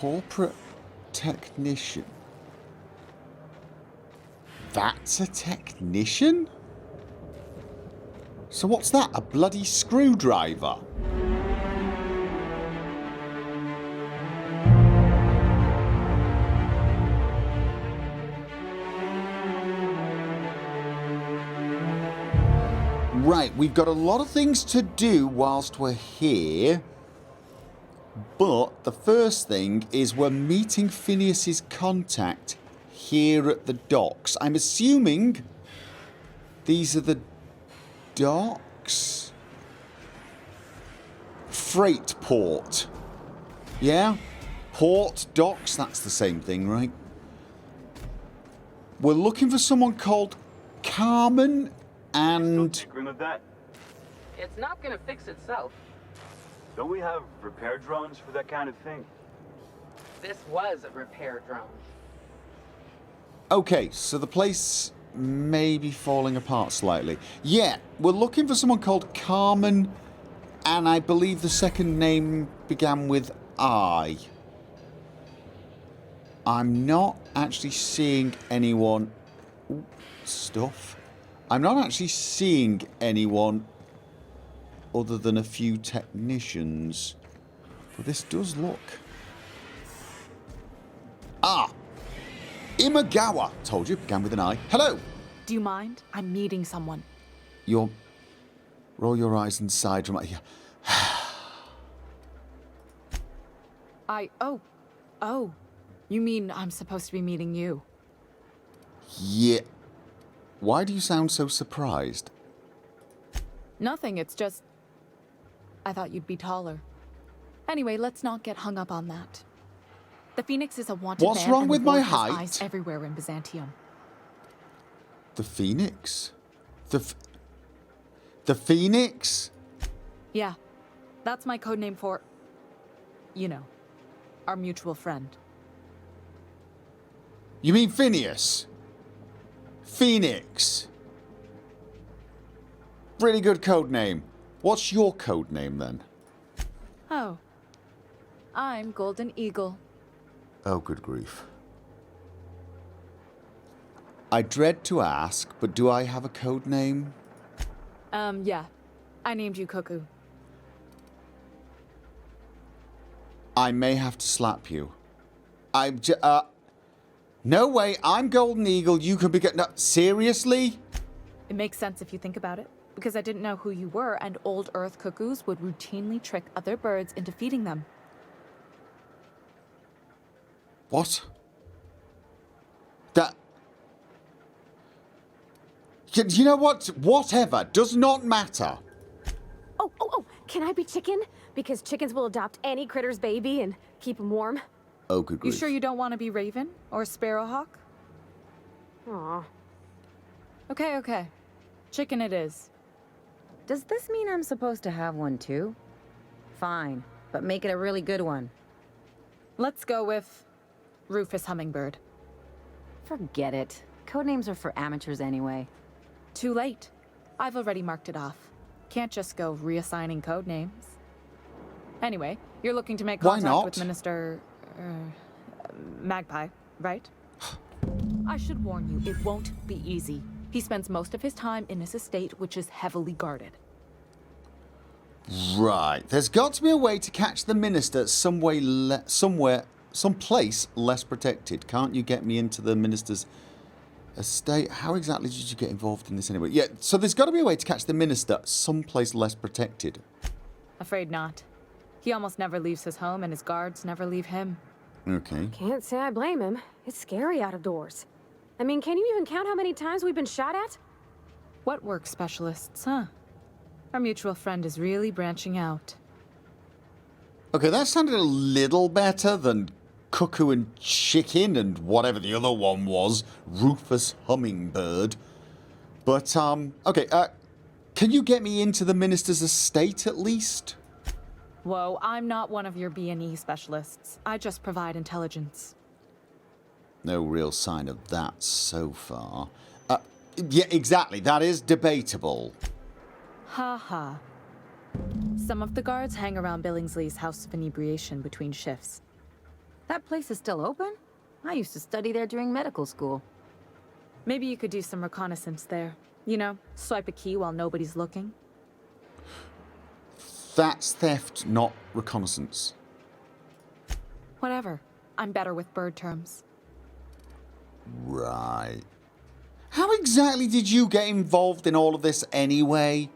corporate technician. That's a technician? So what's that? A bloody screwdriver? Right, we've got a lot of things to do whilst we're here. But the first thing is we're meeting Phineas's contact here at the docks. I'm assuming these are the docks? Freight port. Yeah? Port, docks, that's the same thing, right? We're looking for someone called Carmen and... Tinkering with that? It's not gonna fix itself. Don't we have repair drones for that kind of thing? This was a repair drone. Okay, so the place may be falling apart slightly. Yeah, we're looking for someone called Carmen, and I believe the second name began with I. I'm not actually seeing anyone... Ooh, stuff. I'm not actually seeing anyone other than a few technicians. But this does look... Ah! Imagawa! Told you, began with an I. Hello! Do you mind? I'm meeting someone. Roll your eyes inside from here. Oh. You mean I'm supposed to be meeting you? Yeah. Why do you sound so surprised? Nothing, it's just... I thought you'd be taller. Anyway, let's not get hung up on that. The Phoenix is a wanted man. What's wrong and with the my Lord has height? eyes everywhere in Byzantium. The Phoenix? The Phoenix? Yeah, that's my code name for... You know, our mutual friend. You mean Phineas? Phoenix. Really good code name. What's your code name then? Oh. I'm Golden Eagle. Oh, good grief. I dread to ask, but do I have a code name? Yeah. I named you Cuckoo. I may have to slap you. No way, I'm Golden Eagle, you could be... No, seriously? It makes sense if you think about it, because I didn't know who you were, and old Earth cuckoos would routinely trick other birds into feeding them. What? That... You know what? Whatever. Does not matter. Oh, can I be chicken? Because chickens will adopt any critter's baby and keep them warm. Oh, good grief. You sure you don't want to be Raven or Sparrowhawk? Aw. Okay. Chicken it is. Does this mean I'm supposed to have one too? Fine, but make it a really good one. Let's go with Rufus Hummingbird. Forget it. Codenames are for amateurs anyway. Too late. I've already marked it off. Can't just go reassigning code names. Anyway, you're looking to make Why contact not? with Minister... Magpie, right? I should warn you, it won't be easy. He spends most of his time in his estate, which is heavily guarded. Right. There's got to be a way to catch the minister someplace less protected. Can't you get me into the minister's estate? How exactly did you get involved in this anyway? Yeah, so there's got to be a way to catch the minister someplace less protected. Afraid not. He almost never leaves his home, and his guards never leave him. Okay. Can't say I blame him. It's scary out of doors. I mean, can you even count how many times we've been shot at? What work specialists, huh? Our mutual friend is really branching out. Okay, that sounded a little better than Cuckoo and Chicken and whatever the other one was. Rufus Hummingbird. But, okay, can you get me into the minister's estate at least? Whoa, I'm not one of your B&E specialists. I just provide intelligence. No real sign of that so far. Yeah, exactly. That is debatable. Ha. Some of the guards hang around Billingsley's House of Inebriation between shifts. That place is still open? I used to study there during medical school. Maybe you could do some reconnaissance there. You know, swipe a key while nobody's looking. That's theft, not reconnaissance. Whatever. I'm better with bird terms. Right. How exactly did you get involved in all of this anyway?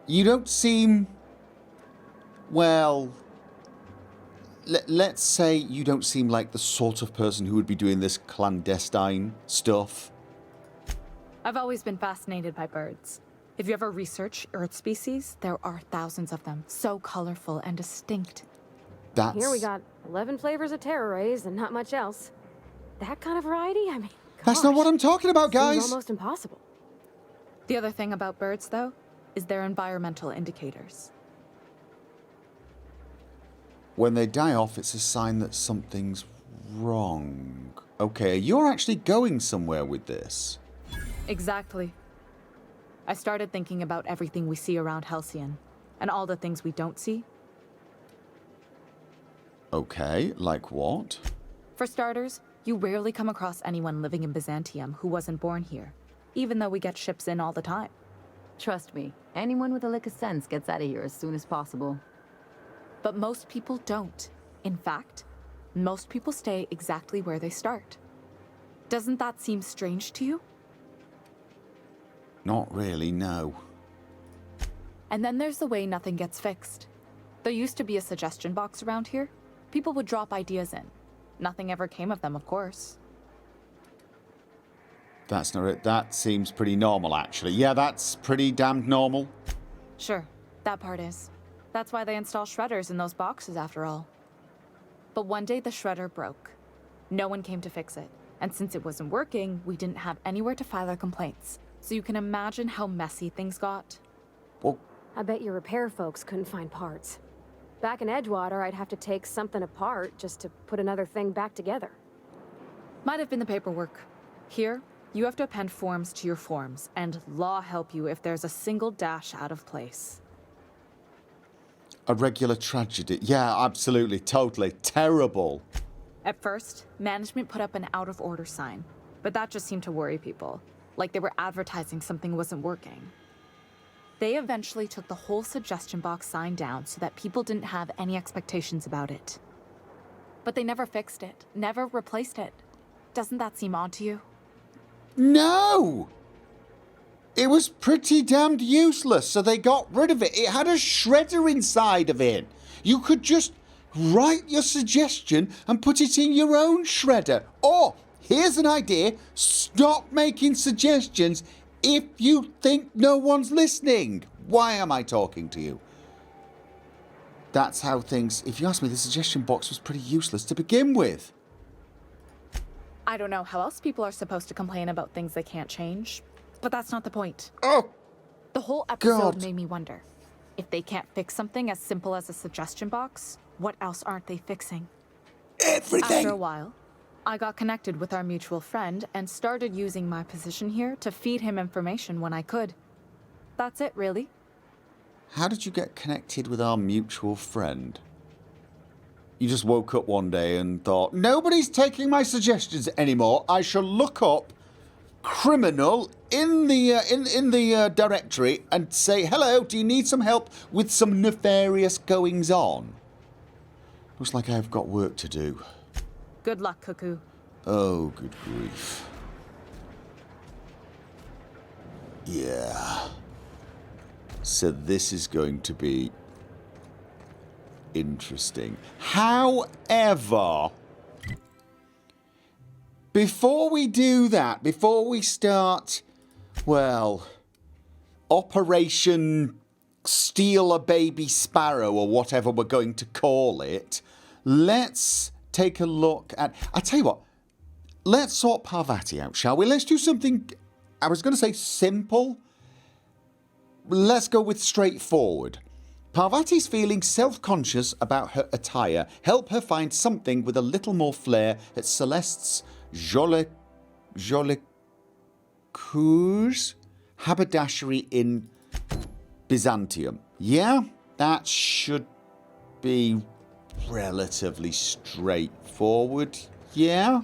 You don't seem... Well... Let's say you don't seem like the sort of person who would be doing this clandestine stuff. I've always been fascinated by birds. If you ever research Earth species, there are thousands of them. So colorful and distinct. That's... Here we got 11 flavors of terror rays and not much else. That kind of variety? I mean, That's not what I'm talking about, seems guys! almost impossible. The other thing about birds, though, is their environmental indicators. When they die off, it's a sign that something's wrong. Okay, you're actually going somewhere with this. Exactly. I started thinking about everything we see around Halcyon, and all the things we don't see. Okay, like what? For starters, you rarely come across anyone living in Byzantium who wasn't born here, even though we get ships in all the time. Trust me, anyone with a lick of sense gets out of here as soon as possible. But most people don't. In fact, most people stay exactly where they start. Doesn't that seem strange to you? Not really, no. And then there's the way nothing gets fixed. There used to be a suggestion box around here. People would drop ideas in. Nothing ever came of them, of course. That's not it. That seems pretty normal, actually. Yeah, that's pretty damned normal. Sure, that part is. That's why they install shredders in those boxes, after all. But one day the shredder broke. No one came to fix it. And since it wasn't working, we didn't have anywhere to file our complaints. So you can imagine how messy things got. Well, I bet your repair folks couldn't find parts. Back in Edgewater, I'd have to take something apart just to put another thing back together. Might have been the paperwork. Here, you have to append forms to your forms, and law help you if there's a single dash out of place. a regular tragedy. Yeah, absolutely, totally. Terrible. At first, management put up an out-of-order sign, but that just seemed to worry people, like they were advertising something wasn't working. They eventually took the whole suggestion box sign down so that people didn't have any expectations about it. But they never fixed it, never replaced it. Doesn't that seem odd to you? No! It was pretty damned useless, so they got rid of it. It had a shredder inside of it. You could just write your suggestion and put it in your own shredder. Or, here's an idea, stop making suggestions if you think no one's listening. Why am I talking to you? That's how things... If you ask me, the suggestion box was pretty useless to begin with. I don't know how else people are supposed to complain about things they can't change, but that's not the point. Oh, The whole episode God. made me wonder. If they can't fix something as simple as a suggestion box, what else aren't they fixing? everything. After a while, I got connected with our mutual friend and started using my position here to feed him information when I could. That's it, really. How did you get connected with our mutual friend? You just woke up one day and thought, nobody's taking my suggestions anymore. I shall look up criminal in the directory and say, hello, do you need some help with some nefarious goings on? Looks like I've got work to do. Good luck, Cuckoo. Oh, good grief. Yeah. So this is going to be interesting. However, before we do that, before we start, well, Operation Steal a Baby Sparrow or whatever we're going to call it, let's take a look at... I tell you what, let's sort Parvati out, shall we? Let's do something, I was going to say simple. Let's go with straightforward. Parvati's feeling self-conscious about her attire. Help her find something with a little more flair at Celeste's Jolicoeur's haberdashery in Byzantium. Yeah, that should be relatively straightforward. Yeah.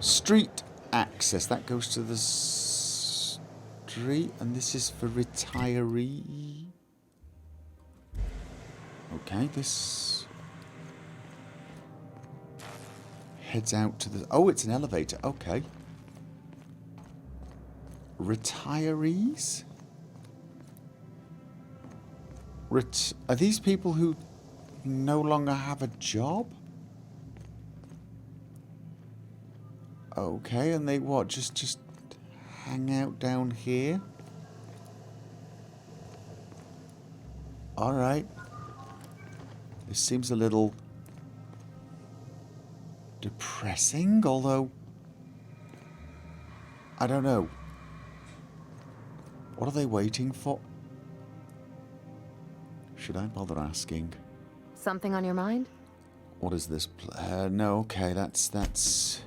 Street access. That goes to the street, and this is for retiree. Okay, this heads out to the... Oh, it's an elevator. Okay. Retirees? Are these people who no longer have a job? Okay, and they what? Just hang out down here? Alright. This seems a little depressing, although I don't know. What are they waiting for? Should I bother asking? Something on your mind? What is this? No, okay, that's...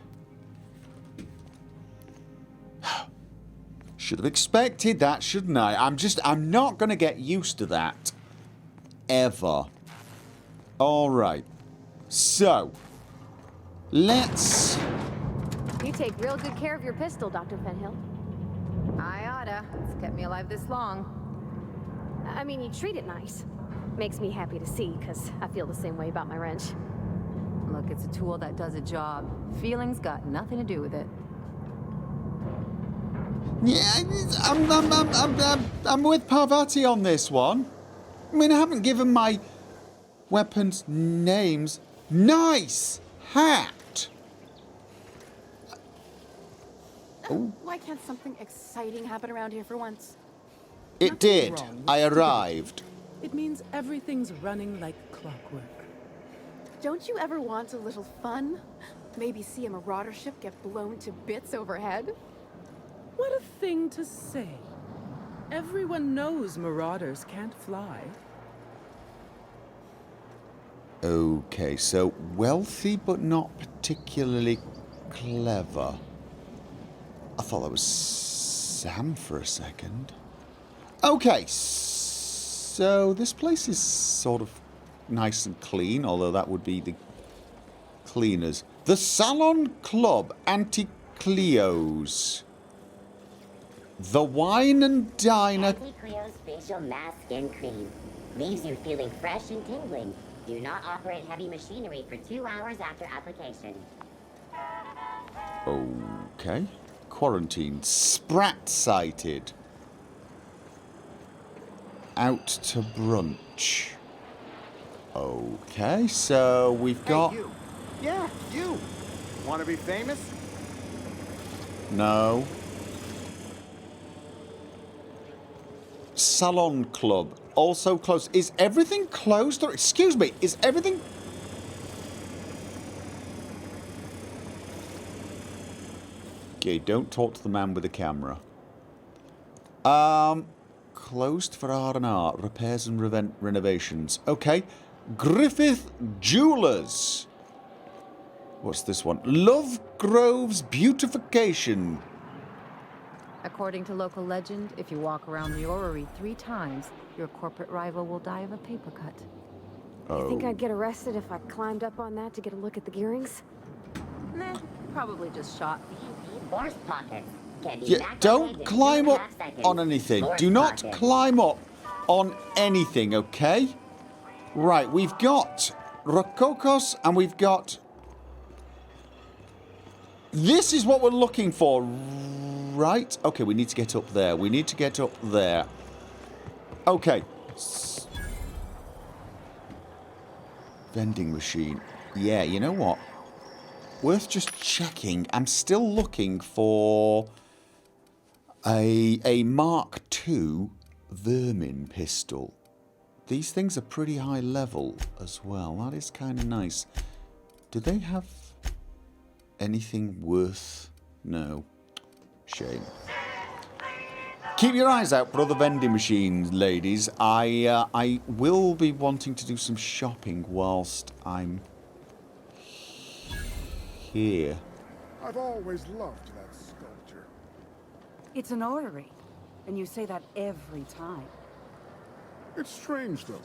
Should have expected that, shouldn't I? I'm not going to get used to that. Ever. Alright. So. Let's... You take real good care of your pistol, Dr. Fenhill. I oughta. It's kept me alive this long. I mean, you treat it nice. Makes me happy to see, because I feel the same way about my wrench. Look, it's a tool that does a job. Feelings got nothing to do with it. Yeah, I'm with Parvati on this one. I mean, I haven't given my weapons names. Nice hat! Oh. Why can't something exciting happen around here for once? It Nothing did. wrong with I stupidity. arrived. It means everything's running like clockwork. Don't you ever want a little fun? Maybe see a marauder ship get blown to bits overhead? What a thing to say. Everyone knows marauders can't fly. Okay, so wealthy but not particularly clever. I thought that was Sam for a second. Okay, so this place is sort of nice and clean, although that would be the cleaners. The Salon Club, Anti-Cleo's. The Wine and Diner. Anti-Cleo's facial mask skin cream leaves you feeling fresh and tingling. Do not operate heavy machinery for 2 hours after application. Okay. Quarantine. Sprat sighted. Out to brunch. Okay, so we've got... Hey, you. Yeah, you. Want to be famous? No. Salon Club. Also closed. Is everything closed? Or excuse me, is everything... Okay, don't talk to the man with the camera. Closed for R&R. Repairs and renovations. Okay. Griffith Jewelers. What's this one? Love Grove's Beautification. According to local legend, if you walk around the orrery 3 times, your corporate rival will die of a paper cut. You think I'd get arrested if I climbed up on that to get a look at the gearings? Nah, probably just shot. Force pockets can be Yeah, maxed don't in climb 2.5 up seconds. on anything. Force Do not pockets. climb up on anything, okay? Right, we've got Rokokos and we've got... This is what we're looking for, right? Okay, we need to get up there. We need to get up there. Okay. Vending machine. Yeah, you know what? Worth just checking. I'm still looking for a Mark II vermin pistol. These things are pretty high level as well. That is kind of nice. Do they have anything worth... No. Shame. Keep your eyes out for other vending machines, ladies. I will be wanting to do some shopping whilst I'm here. I've always loved that sculpture. It's an orrery, and you say that every time. It's strange, though.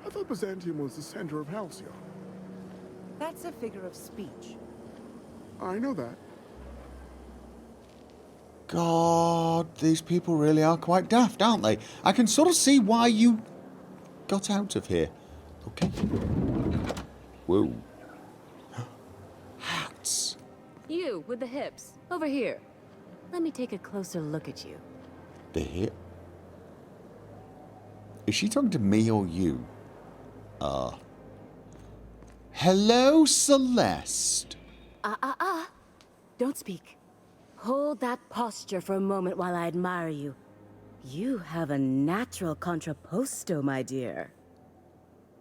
I thought Byzantium was the center of Halcyon. That's a figure of speech. I know that. God, these people really are quite daft, aren't they? I can sort of see why you got out of here. Okay. Whoa. Hats. You, with the hips. Over here. Let me take a closer look at you. The hip? Is she talking to me or you? Hello, Celeste. Don't speak. Hold that posture for a moment while I admire you. You have a natural contrapposto, my dear.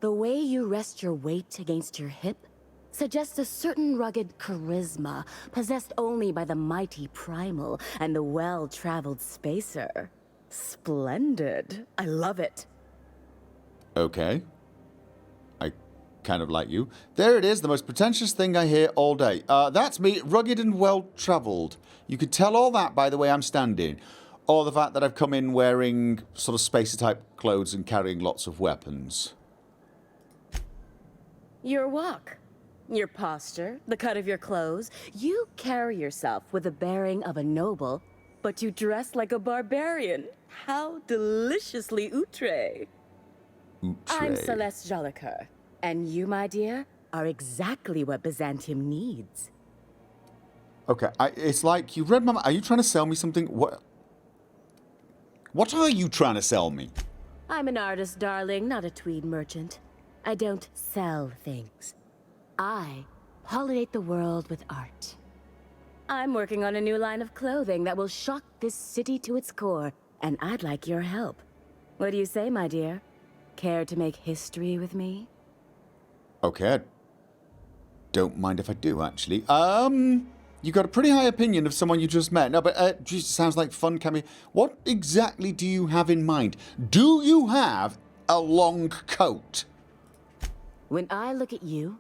The way you rest your weight against your hip suggests a certain rugged charisma possessed only by the mighty primal and the well-traveled spacer. Splendid. I love it. Okay. I kind of like you. There it is, the most pretentious thing I hear all day. That's me, rugged and well-travelled. You could tell all that by the way I'm standing. Or the fact that I've come in wearing sort of spacer-type clothes and carrying lots of weapons. Your walk, your posture, the cut of your clothes. You carry yourself with the bearing of a noble, but you dress like a barbarian. How deliciously outre. I'm Celeste Jolicoeur, and you, my dear, are exactly what Byzantium needs. Okay, it's like you've read my mind. Are you trying to sell me something? What are you trying to sell me? I'm an artist, darling, not a tweed merchant. I don't sell things. I pollinate the world with art. I'm working on a new line of clothing that will shock this city to its core, and I'd like your help. What do you say, my dear? Care to make history with me? Okay. Don't mind if I do, actually. You got a pretty high opinion of someone you just met. No, but just sounds like fun, Cammy. What exactly do you have in mind? Do you have a long coat? When I look at you,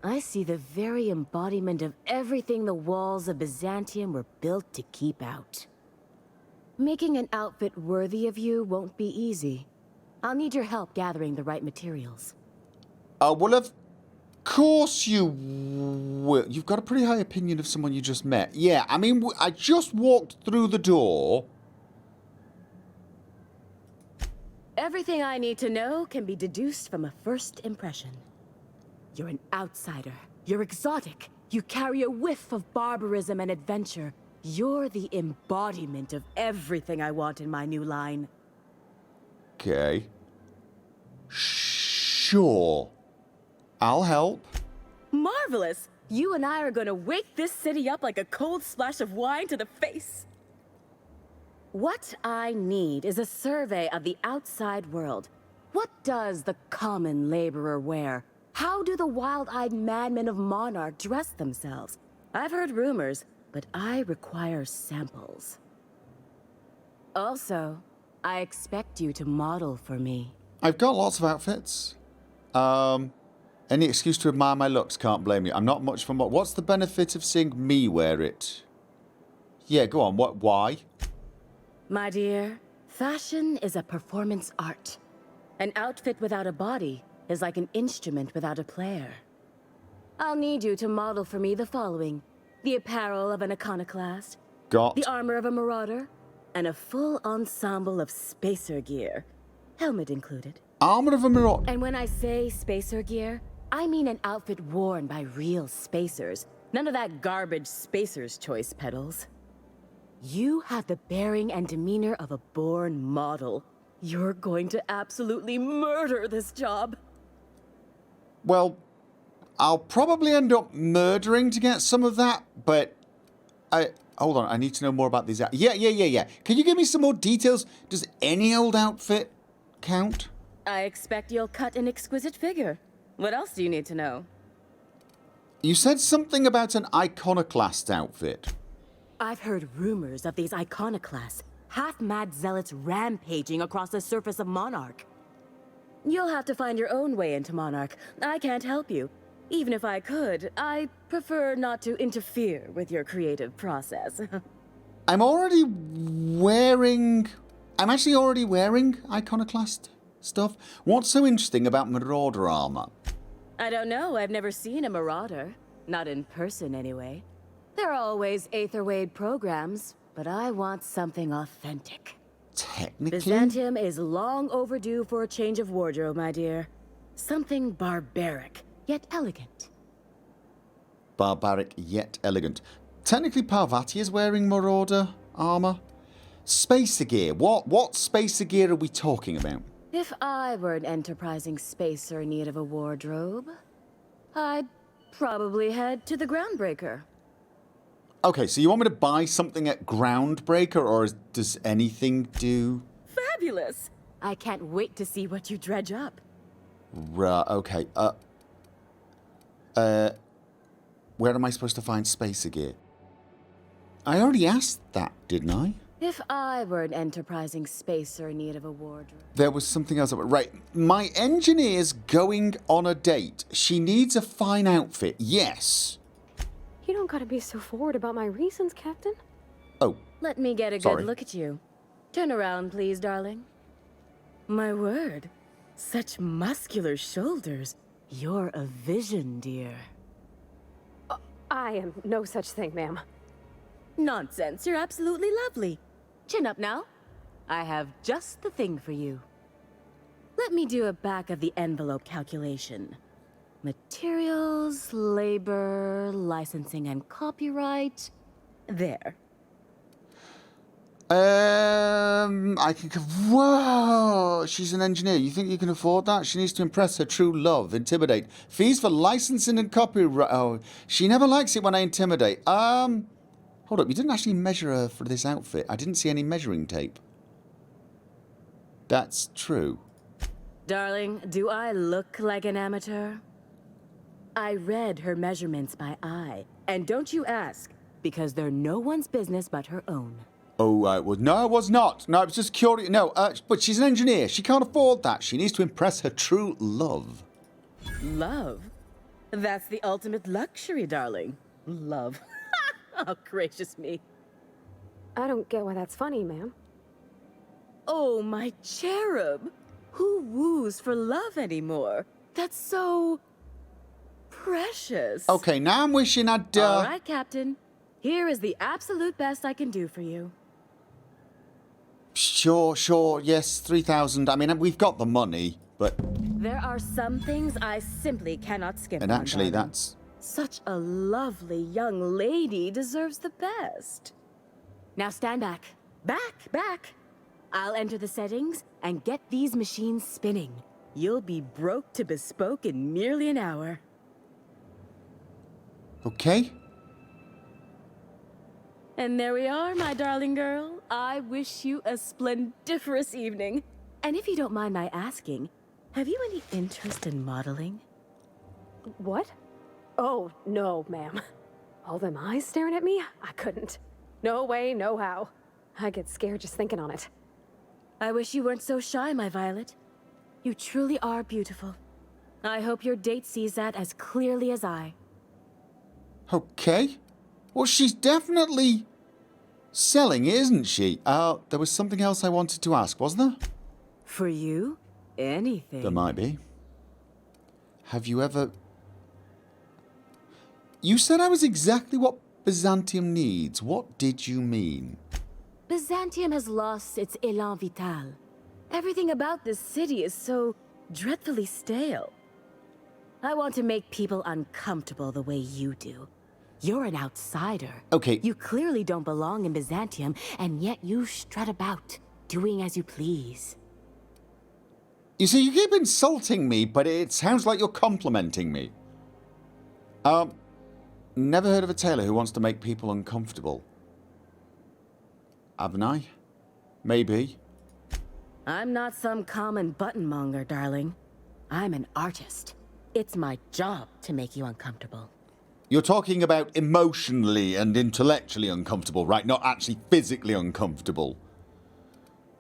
I see the very embodiment of everything the walls of Byzantium were built to keep out. Making an outfit worthy of you won't be easy. I'll need your help gathering the right materials. Well, of course you will. You've got a pretty high opinion of someone you just met. Yeah, I mean, I just walked through the door. Everything I need to know can be deduced from a first impression. You're an outsider. You're exotic. You carry a whiff of barbarism and adventure. You're the embodiment of everything I want in my new line. Okay. Sure. I'll help. Marvelous! You and I are gonna wake this city up like a cold splash of wine to the face. What I need is a survey of the outside world. What does the common laborer wear? How do the wild-eyed madmen of Monarch dress themselves? I've heard rumors, but I require samples. Also, I expect you to model for me. I've got lots of outfits. Any excuse to admire my looks, can't blame you. I'm not much for what's the benefit of seeing me wear it? Yeah, go on, why? My dear, fashion is a performance art. An outfit without a body is like an instrument without a player. I'll need you to model for me the following: the apparel of an iconoclast, the armor of a marauder, and a full ensemble of spacer gear, helmet included. Armor of a marauder? And when I say spacer gear, I mean an outfit worn by real spacers. None of that garbage spacer's choice pedals. You have the bearing and demeanor of a born model. You're going to absolutely murder this job. Well, I'll probably end up murdering to get some of that, but hold on, I need to know more about these. Yeah. Can you give me some more details? Does any old outfit count? I expect you'll cut an exquisite figure. What else do you need to know? You said something about an iconoclast outfit. I've heard rumors of these iconoclasts, half-mad zealots rampaging across the surface of Monarch. You'll have to find your own way into Monarch. I can't help you. Even if I could, I prefer not to interfere with your creative process. I'm actually already wearing iconoclast stuff. What's so interesting about Marauder armor? I don't know. I've never seen a Marauder. Not in person, anyway. There are always Aetherwade programs, but I want something authentic. Technically? Byzantium is long overdue for a change of wardrobe, my dear. Something barbaric, yet elegant. Barbaric, yet elegant. Technically, Parvati is wearing Marauder armor. Spacer gear. What spacer gear are we talking about? If I were an enterprising spacer in need of a wardrobe, I'd probably head to the Groundbreaker. Okay, so you want me to buy something at Groundbreaker, or does anything do? Fabulous! I can't wait to see what you dredge up. Right, okay. Where am I supposed to find spacer gear? I already asked that, didn't I? If I were an enterprising spacer in need of a wardrobe. There was something else. Right, my engineer's going on a date. She needs a fine outfit, yes. You don't gotta be so forward about my reasons, Captain. Oh. Let me get a Sorry. good look at you. Turn around, please, darling. My word. Such muscular shoulders. You're a vision, dear. I am no such thing, ma'am. Nonsense. You're absolutely lovely. Chin up now. I have just the thing for you. Let me do a back-of-the-envelope calculation. Materials, labor, licensing and copyright. There. I can... Whoa! She's an engineer. You think you can afford that? She needs to impress her true love. Intimidate. Fees for licensing and copyright. Oh, she never likes it when I intimidate. Hold up. You didn't actually measure her for this outfit. I didn't see any measuring tape. That's true. Darling, do I look like an amateur? I read her measurements by eye. And don't you ask, because they're no one's business but her own. Oh, I was... No, I was not. No, I was just curious. No, but she's an engineer. She can't afford that. She needs to impress her true love. Love? That's the ultimate luxury, darling. Love. Oh, gracious me. I don't get why that's funny, ma'am. Oh, my cherub. Who woos for love anymore? That's so... precious. Okay, now I'm wishing I'd... All right, Captain. Here is the absolute best I can do for you. Sure, yes, 3,000. I mean, we've got the money, but... There are some things I simply cannot skip And on, actually, darling. that's... Such a lovely young lady deserves the best. Now stand back. Back! I'll enter the settings and get these machines spinning. You'll be broke to bespoke in merely an hour. Okay. And there we are, my darling girl. I wish you a splendiferous evening. And if you don't mind my asking, have you any interest in modeling? What? Oh, no, ma'am. All them eyes staring at me? I couldn't. No way, no how. I get scared just thinking on it. I wish you weren't so shy, my Violet. You truly are beautiful. I hope your date sees that as clearly as I. Okay. Well, she's definitely selling, isn't she? There was something else I wanted to ask, wasn't there? For you? Anything. There might be. Have you ever... You said I was exactly what Byzantium needs. What did you mean? Byzantium has lost its élan vital. Everything about this city is so dreadfully stale. I want to make people uncomfortable the way you do. You're an outsider. Okay. You clearly don't belong in Byzantium, and yet you strut about, doing as you please. You see, you keep insulting me, but it sounds like you're complimenting me. Never heard of a tailor who wants to make people uncomfortable. Haven't I? Maybe. I'm not some common buttonmonger, darling. I'm an artist. It's my job to make you uncomfortable. You're talking about emotionally and intellectually uncomfortable, right? Not actually physically uncomfortable.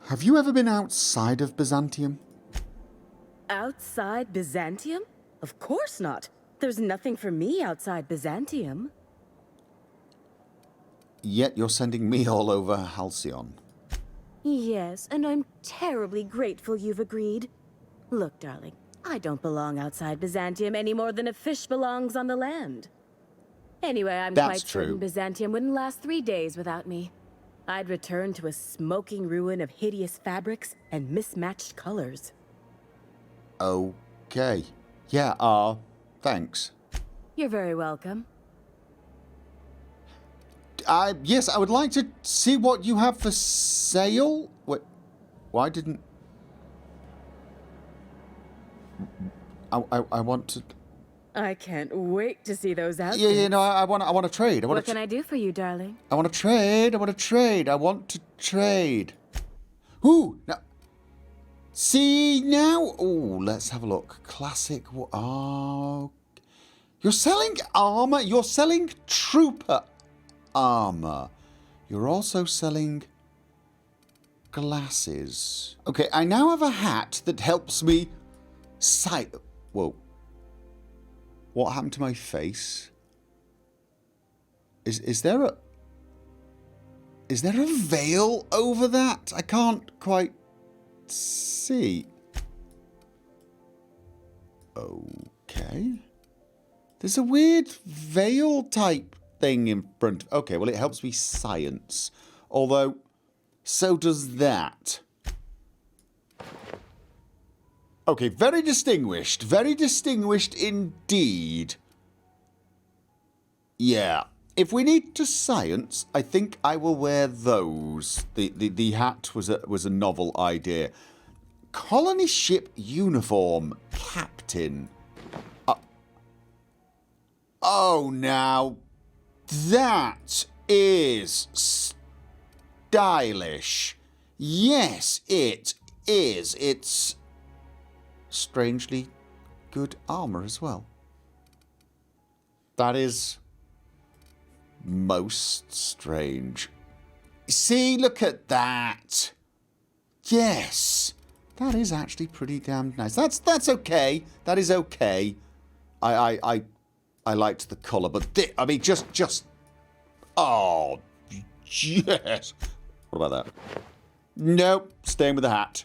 Have you ever been outside of Byzantium? Outside Byzantium? Of course not. There's nothing for me outside Byzantium. Yet you're sending me all over Halcyon. Yes, and I'm terribly grateful you've agreed. Look, darling, I don't belong outside Byzantium any more than a fish belongs on the land. Anyway, I'm That's quite certain true. Byzantium wouldn't last 3 days without me. I'd return to a smoking ruin of hideous fabrics and mismatched colors. Okay. Yeah, thanks. You're very welcome. Yes, I would like to see what you have for sale. Wait, why didn't... I want to... I can't wait to see those outfits. Yeah, no, I want to trade. What can I do for you, darling? I want to trade. I want to trade. Ooh, now... See, now... Oh, let's have a look. Classic... Oh... You're selling armor. You're selling trooper armor. You're also selling glasses. Okay, I now have a hat that helps me sight... Whoa. What happened to my face? Is there a veil over that? I can't quite see. Okay. There's a weird veil type thing in front. Okay, well, it helps me science. Although, so does that. Okay, very distinguished. Very distinguished indeed. Yeah. If we need to science, I think I will wear those. The hat was a novel idea. Colony ship uniform, captain. Oh, now that is stylish. Yes, it is. It's strangely good armor as well. That is most strange. See, look at that. Yes, that is actually pretty damn nice. That's okay. That is okay. I liked the colour, but I mean, just... Oh, yes. What about that? Nope, staying with the hat.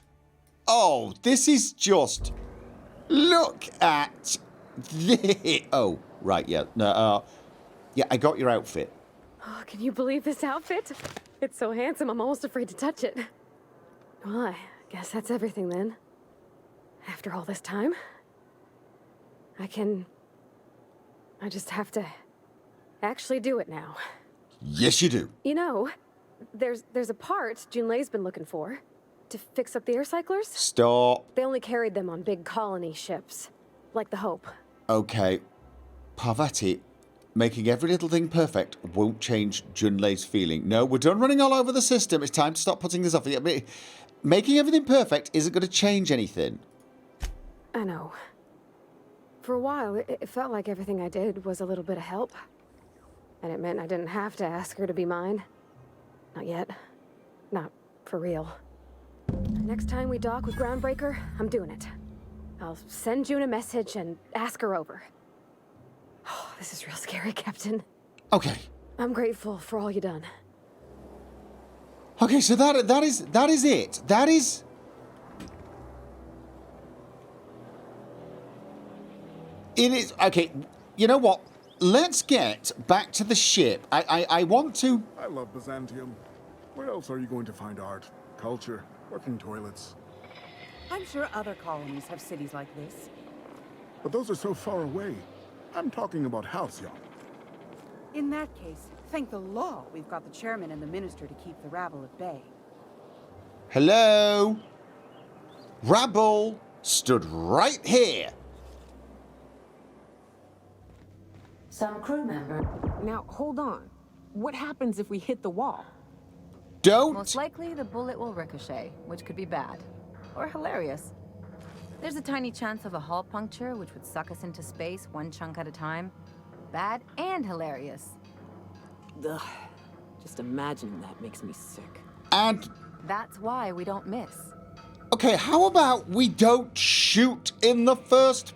Oh, this is just... Look at this. Oh, right, yeah. No, yeah, I got your outfit. Oh, can you believe this outfit? It's so handsome, I'm almost afraid to touch it. Well, I guess that's everything then. After all this time, I just have to actually do it now. Yes, you do. You know, there's a part Junlei's been looking for to fix up the air cyclers. Stop. They only carried them on big colony ships, like the Hope. Okay, Parvati, making every little thing perfect won't change Junlei's feeling. No, we're done running all over the system. It's time to stop putting this off. Making everything perfect isn't going to change anything. I know. For a while, it felt like everything I did was a little bit of help. And it meant I didn't have to ask her to be mine. Not yet. Not for real. Next time we dock with Groundbreaker, I'm doing it. I'll send June a message and ask her over. Oh, this is real scary, Captain. Okay. I'm grateful for all you done. Okay, so that is it. That is... It is... Okay, you know what? Let's get back to the ship. I want to... I love Byzantium. Where else are you going to find art, culture, working toilets? I'm sure other colonies have cities like this. But those are so far away. I'm talking about Halcyon. In that case, thank the law we've got the chairman and the minister to keep the rabble at bay. Hello? Rabble stood right here. Some crew member. Now, hold on. What happens if we hit the wall? Don't. Most likely, the bullet will ricochet, which could be bad. Or hilarious. There's a tiny chance of a hull puncture, which would suck us into space one chunk at a time. Bad and hilarious. Ugh. Just imagining that makes me sick. And... That's why we don't miss. Okay, how about we don't shoot in the first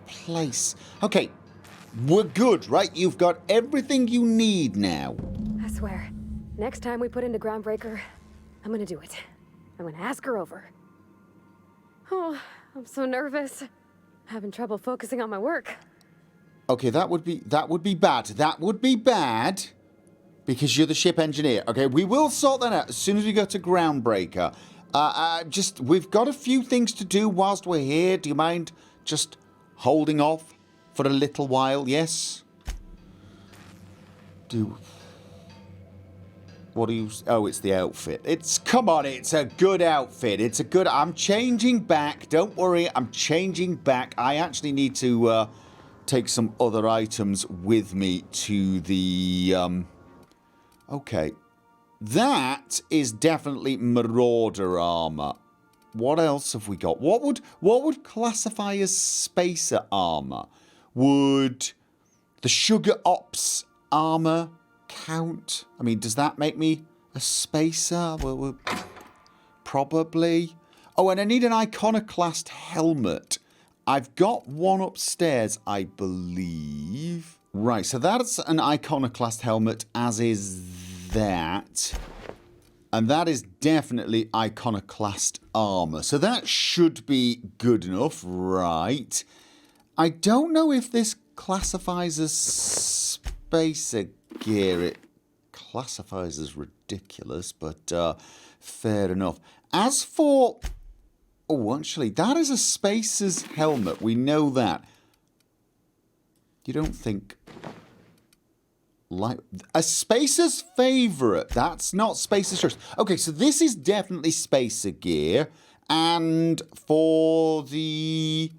place? Okay, we're good, right? You've got everything you need now. I swear, next time we put into Groundbreaker, I'm gonna do it. I'm gonna ask her over. Oh, I'm so nervous. Having trouble focusing on my work. Okay, that would be bad. That would be bad because you're the ship engineer. Okay, we will sort that out as soon as we go to Groundbreaker. We've got a few things to do whilst we're here. Do you mind just holding off for a little while? Yes? What do you... Oh, it's the outfit. Come on, it's a good outfit. I'm changing back. Don't worry, I'm changing back. I actually need to take some other items with me to the... Okay. That is definitely Marauder armor. What else have we got? What would classify as Spacer armor? Would the Sugar Ops armor count? I mean, does that make me a Spacer? Well, probably. Oh, and I need an Iconoclast helmet. I've got one upstairs, I believe. Right, so that's an Iconoclast helmet, as is that. And that is definitely Iconoclast armor. So that should be good enough, right? I don't know if this classifies as Spacer gear. It classifies as ridiculous, but fair enough. As for... Oh, actually, that is a Spacer's helmet. We know that. You don't think... Like a Spacer's favorite. That's not Spacer's choice. Okay, so this is definitely Spacer gear. And for the...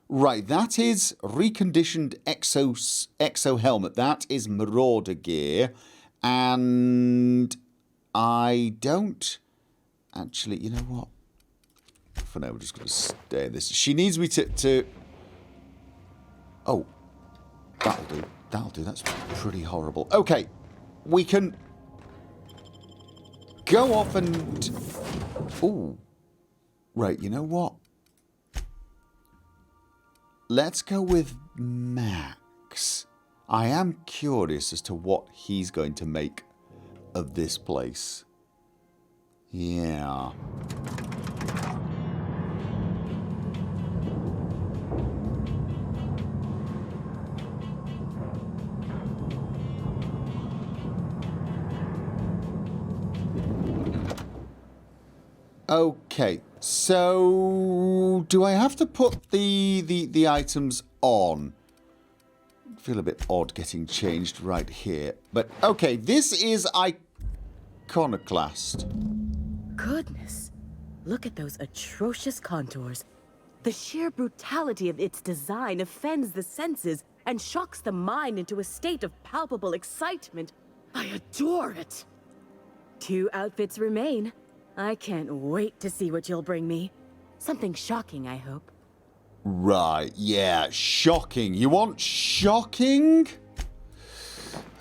Right, that is reconditioned exo helmet. That is Marauder gear. And I don't... Actually, you know what? For now, we're just going to stay in this. She needs me to... Oh, that'll do. That'll do. That's pretty horrible. Okay, we can go off and... Ooh. Right, you know what? Let's go with Max. I am curious as to what he's going to make of this place. Yeah. Okay, so do I have to put the items on? I feel a bit odd getting changed right here. But okay, this is Iconoclast. Goodness, look at those atrocious contours. The sheer brutality of its design offends the senses and shocks the mind into a state of palpable excitement. I adore it. 2 outfits remain. I can't wait to see what you'll bring me. Something shocking, I hope. Right, yeah, shocking. You want shocking?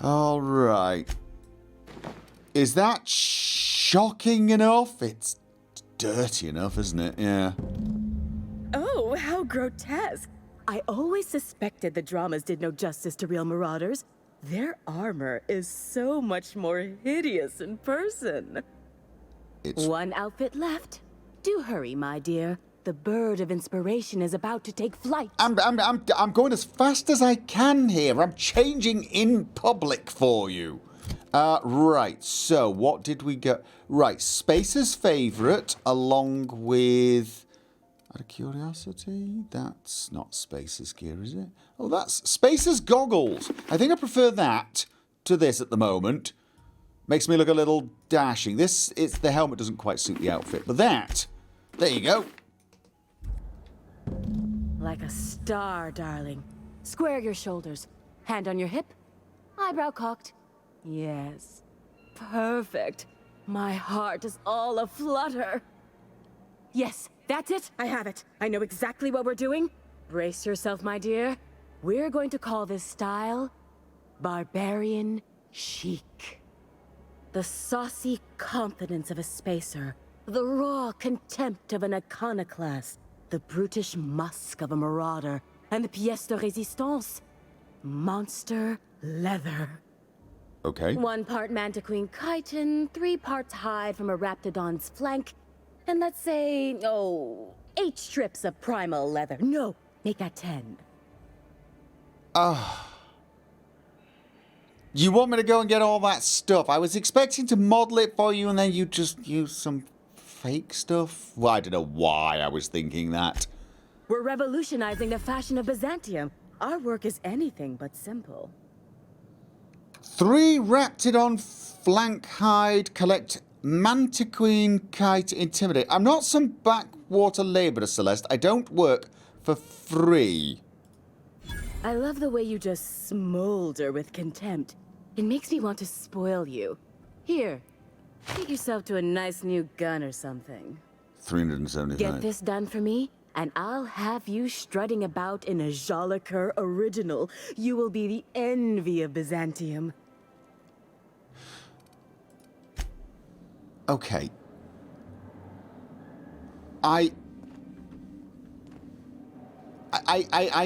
All right. Is that shocking enough? It's dirty enough, isn't it? Yeah. Oh, how grotesque. I always suspected the dramas did no justice to real marauders. Their armor is so much more hideous in person. One outfit left. Do hurry, my dear. The bird of inspiration is about to take flight. I'm going as fast as I can here. I'm changing in public for you. Right, so what did we get? Right, Spacer's favorite, along with... Out of curiosity, that's not Spacer's gear, is it? Oh, that's Spacer's goggles. I think I prefer that to this at the moment. Makes me look a little dashing. The helmet doesn't quite suit the outfit, but that, there you go. Like a star, darling. Square your shoulders. Hand on your hip. Eyebrow cocked. Yes. Perfect. My heart is all aflutter. Yes, that's it. I have it. I know exactly what we're doing. Brace yourself, my dear. We're going to call this style Barbarian Chic. The saucy confidence of a Spacer. The raw contempt of an Iconoclast. The brutish musk of a Marauder. And the pièce de résistance. Monster leather. Okay. 1 part Mantiqueen chitin, 3 parts hide from a Raptidon's flank, and let's say, 8 strips of primal leather. No, make that 10. You want me to go and get all that stuff? I was expecting to model it for you and then you just use some fake stuff. Well, I don't know why I was thinking that. We're revolutionizing the fashion of Byzantium. Our work is anything but simple. 3 Raptidon flank hide, collect Mantiquine kite, intimidate. I'm not some backwater labourer, Celeste. I don't work for free. I love the way you just smolder with contempt. It makes me want to spoil you. Here, treat yourself to a nice new gun or something. 375. Get this done for me, and I'll have you strutting about in a Jolicoeur original. You will be the envy of Byzantium. Okay. I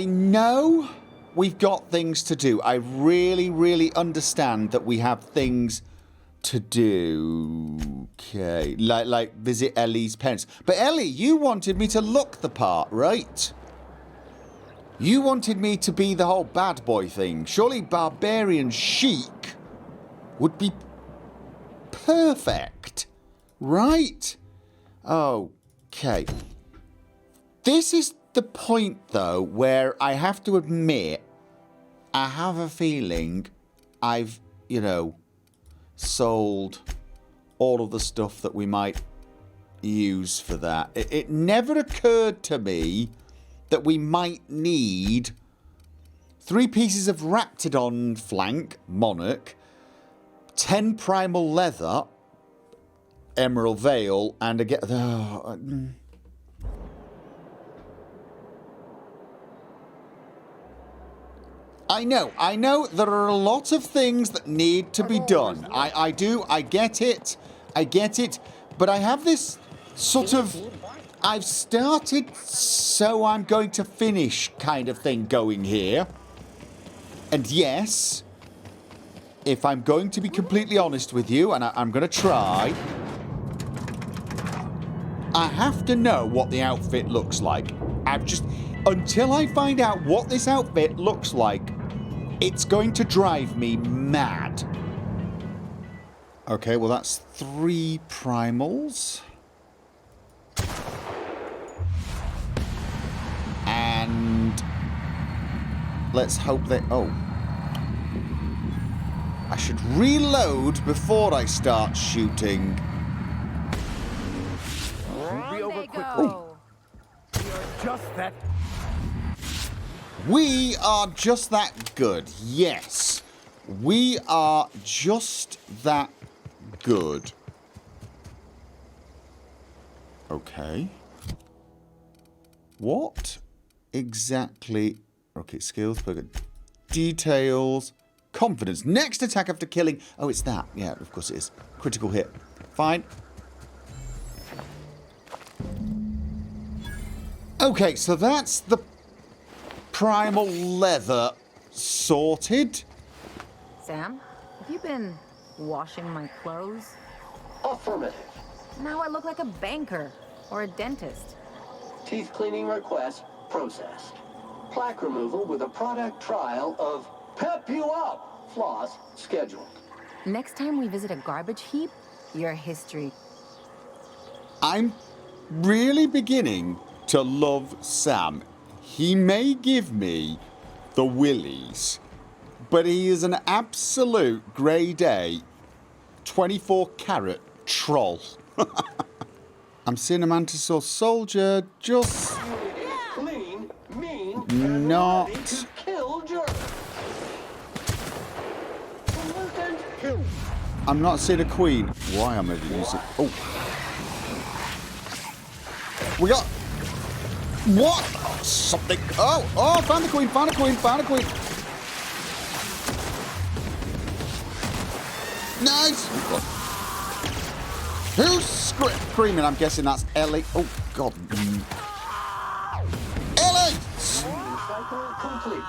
know we've got things to do. I really understand that we have things to do. Okay. Like visit Ellie's parents. But Ellie, you wanted me to look the part, right? You wanted me to be the whole bad boy thing. Surely barbarian chic would be perfect. Right? Okay. This is the point, though, where I have to admit, I have a feeling I've, sold all of the stuff that we might use for that. It never occurred to me that we might need 3 pieces of Raptidon flank, Monarch, 10 primal leather, Emerald Veil, and again... I know there are a lot of things that need to be done. I get it, but I have this sort of I've started, so I'm going to finish kind of thing going here. And yes, if I'm going to be completely honest with you, and I'm going to try, I have to know what the outfit looks like. Until I find out what this outfit looks like, it's going to drive me mad. Okay, well that's 3 primals. And let's hope that... Oh. I should reload before I start shooting. Be over quickly. We are just that good. Yes. We are just that good. Okay. What exactly... Okay, skills, details, confidence. Next attack after killing... Oh, it's that. Yeah, of course it is. Critical hit. Fine. Okay, so that's the primal leather sorted. Sam, have you been washing my clothes? Affirmative. Now I look like a banker or a dentist. Teeth cleaning request processed. Plaque removal with a product trial of Pep You Up floss scheduled. Next time we visit a garbage heap, your history. I'm really beginning to love Sam. He may give me the willies, but he is an absolute grade A 24-carat troll. I'm seeing a Mantisaur soldier, just Clean, mean, not... ready to kill jerks. Kill. I'm not seeing a queen. Why am I using... Oh. We got... What? Something... Oh, found the queen, found a queen. Nice! Who's screaming? I'm guessing that's Ellie. Oh, God. Ellie! Cycle complete.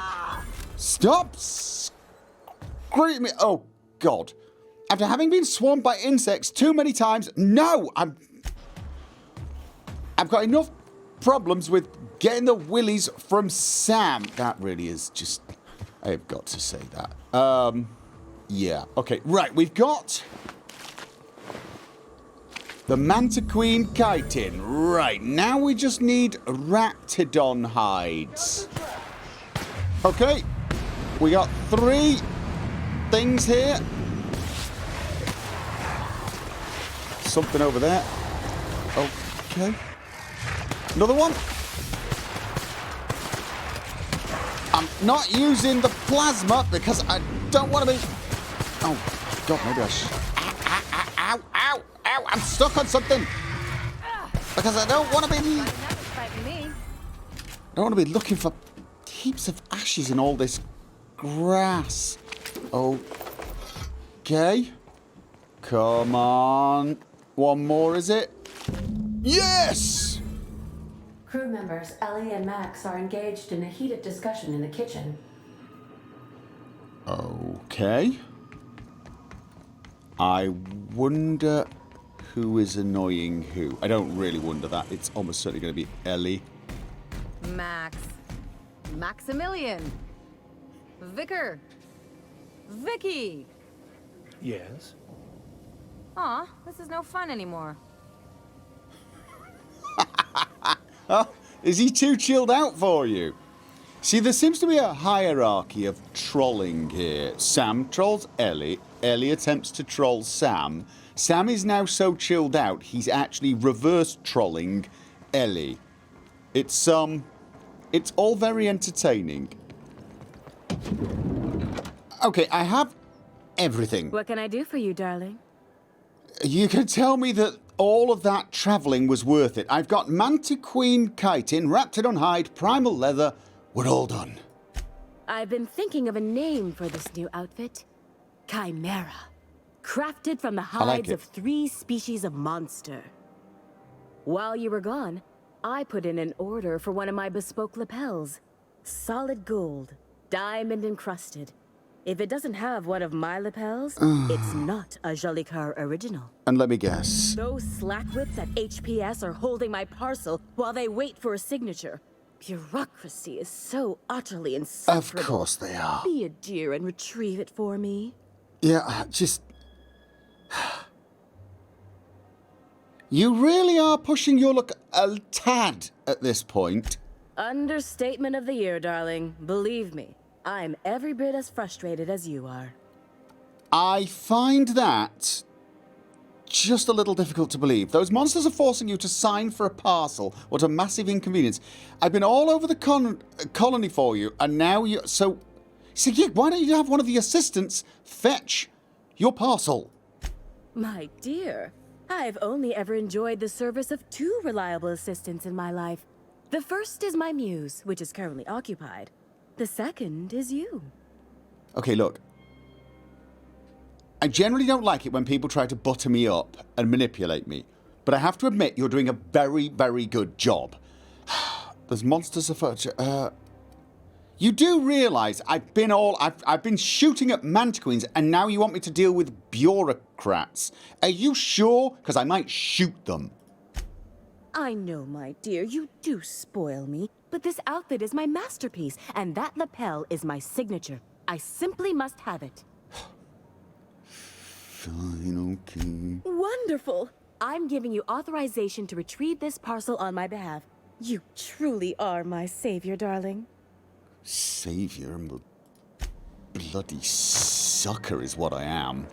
Stop screaming. Oh, God. After having been swarmed by insects too many times... No! I've got enough problems with getting the willies from Sam. That really is just... I have got to say that. Yeah. Okay, right. We've got... the Manta Queen chitin. Right, now we just need Raptidon hides. Okay. We got 3 things here. Something over there. Okay. Another one. I'm not using the plasma because I don't want to be... Oh, God, maybe I should... Ow, ow, ow, I'm stuck on something. Because I don't want to be... I don't want to be looking for heaps of ashes in all this grass. Okay. Come on. One more, is it? Yes! Crew members Ellie and Max are engaged in a heated discussion in the kitchen. Okay. I wonder who is annoying who. I don't really wonder that. It's almost certainly going to be Ellie. Max. Maximilian. Vicar. Vicky. Yes? Aw, this is no fun anymore. Oh, is he too chilled out for you? See, there seems to be a hierarchy of trolling here. Sam trolls Ellie. Ellie attempts to troll Sam. Sam is now so chilled out, he's actually reverse trolling Ellie. It's all very entertaining. Okay, I have everything. What can I do for you, darling? You can tell me that all of that travelling was worth it. I've got Manta Queen chitin, Raptidon hide, primal leather. We're all done. I've been thinking of a name for this new outfit. Chimera. Crafted from the hides of 3 species of monster. While you were gone, I put in an order for one of my bespoke lapels. Solid gold, diamond encrusted. If it doesn't have one of my lapels, it's not a Jolicoeur original. And let me guess. Those slackwits at HPS are holding my parcel while they wait for a signature. Bureaucracy is so utterly insufferable. Of course they are. Be a dear and retrieve it for me. Yeah, just... You really are pushing your luck a tad at this point. Understatement of the year, darling. Believe me, I'm every bit as frustrated as you are. I find that just a little difficult to believe. Those monsters are forcing you to sign for a parcel. What a massive inconvenience. I've been all over the colony for you, and now you... So yeah, why don't you have one of the assistants fetch your parcel? My dear, I've only ever enjoyed the service of 2 reliable assistants in my life. The first is my muse, which is currently occupied. The second is you. Okay, look. I generally don't like it when people try to butter me up and manipulate me. But I have to admit, you're doing a very, very good job. There's monsters afoot. You do realise I've been shooting at Manta Queens, and now you want me to deal with bureaucrats. Are you sure? Because I might shoot them. I know, my dear, you do spoil me, but this outfit is my masterpiece, and that lapel is my signature. I simply must have it. Fine, okay. Wonderful! I'm giving you authorization to retrieve this parcel on my behalf. You truly are my savior, darling. Savior? I'm a bloody sucker is what I am.